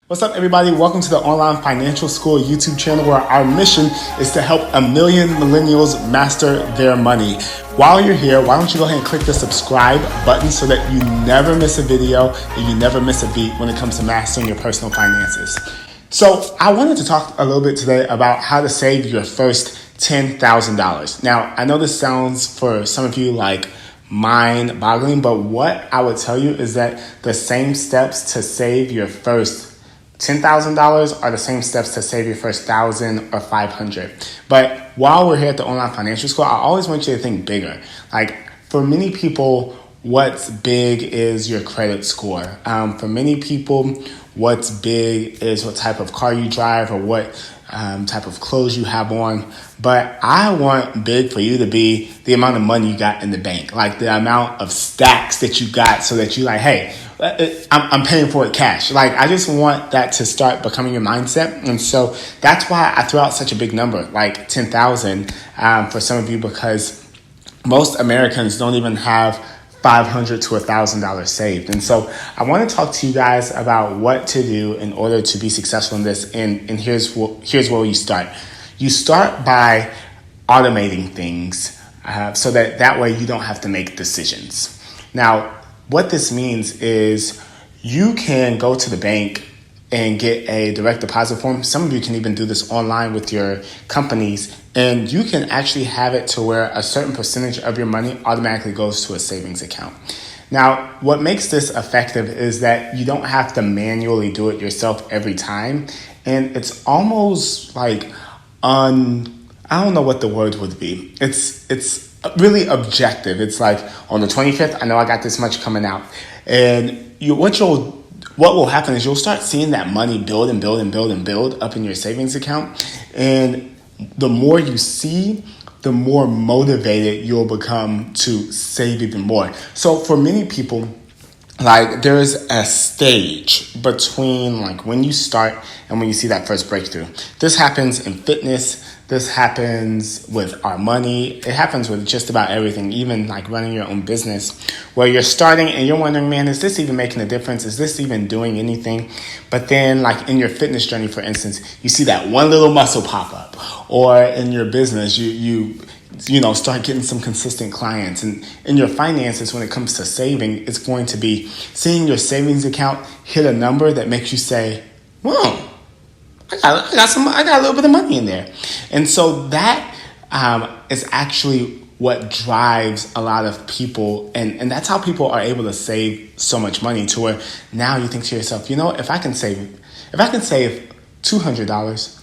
What's up, everybody? Welcome to the Online Financial School YouTube channel, where our mission is to help 1 million millennials master their money. While you're here, why don't you go ahead and click the subscribe button so that you never miss a video and you never miss a beat when it comes to mastering your personal finances. So I wanted to talk a little bit today about how to save your first $10,000. Now, I know this sounds for some of you like mind-boggling, but what I would tell you is that the same steps to save your first $10,000 are the same steps to save your first 1,000 or 500. But while we're here at the Online Financial School, I always want you to think bigger. Like, for many people, what's big is your credit score. For many people, what's big is what type of car you drive or what type of clothes you have on. But I want big for you to be the amount of money you got in the bank, like the amount of stacks that you got, so that you like, hey, I'm paying for it cash. Like, I just want that to start becoming your mindset. And so that's why I threw out such a big number, like 10,000 for some of you, because most Americans don't even have $500 to $1,000 saved. And so I want to talk to you guys about what to do in order to be successful in this. And here's where you start. You start by automating things so that way you don't have to make decisions. Now, what this means is you can go to the bank and get a direct deposit form. Some of you can even do this online with your companies, and you can actually have it to where a certain percentage of your money automatically goes to a savings account. Now, what makes this effective is that you don't have to manually do it yourself every time. And it's almost like I don't know what the word would be. It's really objective. It's like, on the 25th, I know I got this much coming out. And what will happen is you'll start seeing that money build and build and build and build up in your savings account. And the more you see, the more motivated you'll become to save even more. So for many people, like, there's a stage between like when you start and when you see that first breakthrough. This happens in fitness. This happens with our money. It happens with just about everything, even like running your own business, where you're starting and you're wondering, man, is this even making a difference? Is this even doing anything? But then, like in your fitness journey, for instance, you see that one little muscle pop up, or in your business, you start getting some consistent clients. And in your finances, when it comes to saving, it's going to be seeing your savings account hit a number that makes you say, whoa, I got a little bit of money in there. And so that is actually what drives a lot of people. And that's how people are able to save so much money, to where now you think to yourself, if I can save $200,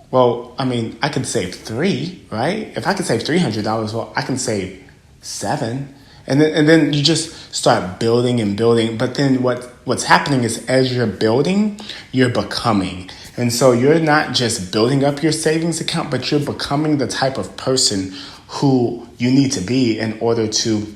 well, I mean, I could save $3, right? If I could save $300, well, I can save $7. And then you just start building and building. But then what's happening is, as you're building, you're becoming. And so you're not just building up your savings account, but you're becoming the type of person who you need to be in order to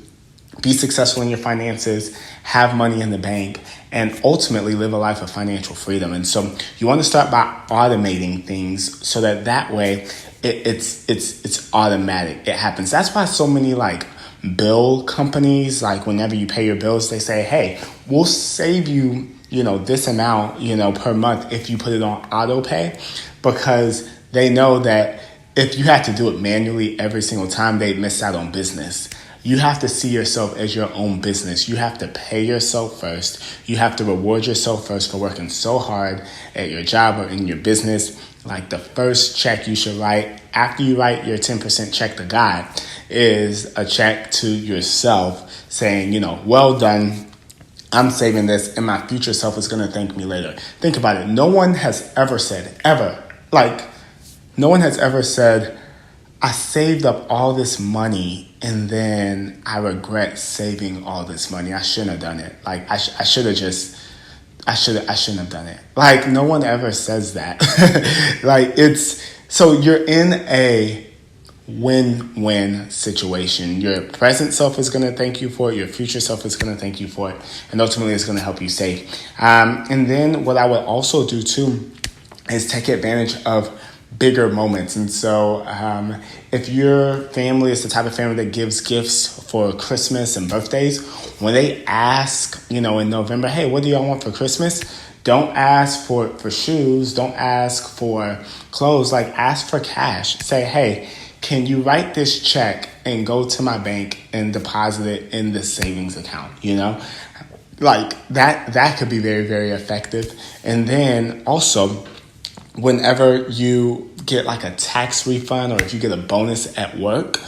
be successful in your finances, have money in the bank, and ultimately live a life of financial freedom. And so you want to start by automating things so that way it's automatic. It happens. That's why so many like bill companies, like whenever you pay your bills, they say, hey, we'll save you this amount, per month if you put it on auto pay, because they know that if you had to do it manually every single time, they'd miss out on business. You have to see yourself as your own business. You have to pay yourself first. You have to reward yourself first for working so hard at your job or in your business. Like, the first check you should write after you write your 10% check to God is a check to yourself saying, well done. I'm saving this, and my future self is going to thank me later. Think about it. No one has ever said, I saved up all this money and then I regret saving all this money. I shouldn't have done it. Like, I shouldn't have done it. Like, no one ever says that. Like, so you're in a win-win situation. Your present self is going to thank you for it. Your future self is going to thank you for it. And ultimately, it's going to help you save. And then what I would also do too is take advantage of bigger moments. And so if your family is the type of family that gives gifts for Christmas and birthdays, when they ask, in November, hey, what do y'all want for Christmas? Don't ask for shoes. Don't ask for clothes. Like, ask for cash. Say, hey, can you write this check and go to my bank and deposit it in the savings account? Like that could be very, very effective. And then also, whenever you get like a tax refund, or if you get a bonus at work,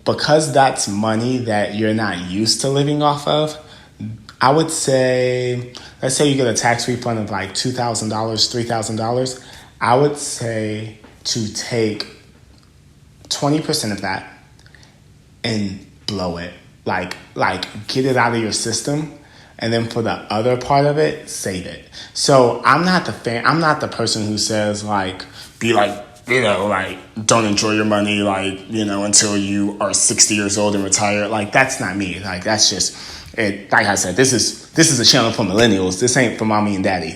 because that's money that you're not used to living off of, I would say, let's say you get a tax refund of like $2,000, $3,000. I would say to take 20% of that and blow it. Like get it out of your system. And then for the other part of it, save it. So I'm not the person who says be don't enjoy your money, until you are 60 years old and retire. That's not me. That's just it. Like I said, this is a channel for millennials. This ain't for mommy and daddy.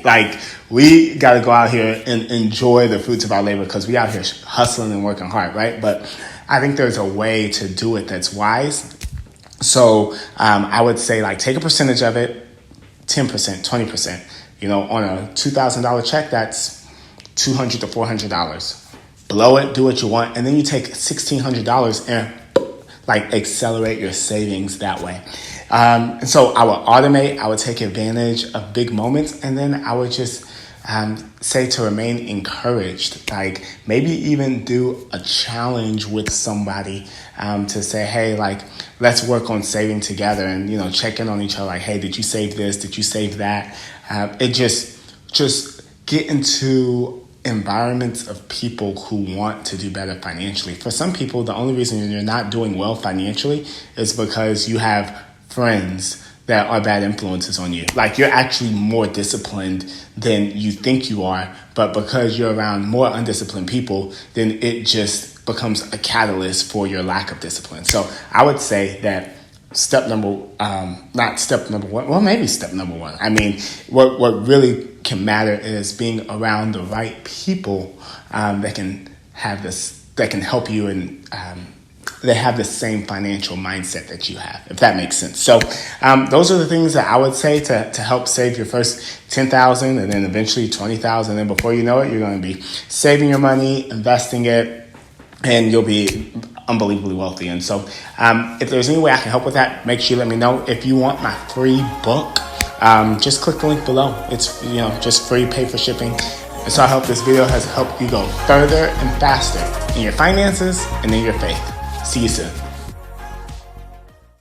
We got to go out here and enjoy the fruits of our labor, because we out here hustling and working hard, right? But I think there's a way to do it that's wise. So I would say take a percentage of it, 10%, 20%. On a $2,000 check, that's $200 to $400. Blow it, do what you want, and then you take $1,600 and accelerate your savings that way. And so I would automate. I would take advantage of big moments, and then I would just say to remain encouraged. Maybe even do a challenge with somebody to say, hey, let's work on saving together, and check in on each other. Hey, did you save this? Did you save that? It just get into environments of people who want to do better financially. For some people, the only reason you're not doing well financially is because you have friends that are bad influences on you. You're actually more disciplined than you think you are, but because you're around more undisciplined people, then it just becomes a catalyst for your lack of discipline. So I would say that not step number one, well, maybe step number one. I mean, what really can matter is being around the right people that can help you, and they have the same financial mindset that you have, if that makes sense. So those are the things that I would say to help save your first $10,000, and then eventually $20,000. And before you know it, you're going to be saving your money, investing it, and you'll be unbelievably wealthy. And so if there's any way I can help with that, make sure you let me know. If you want my free book, just click the link below. It's just free, pay for shipping. And so I hope this video has helped you go further and faster in your finances and in your faith. See you soon.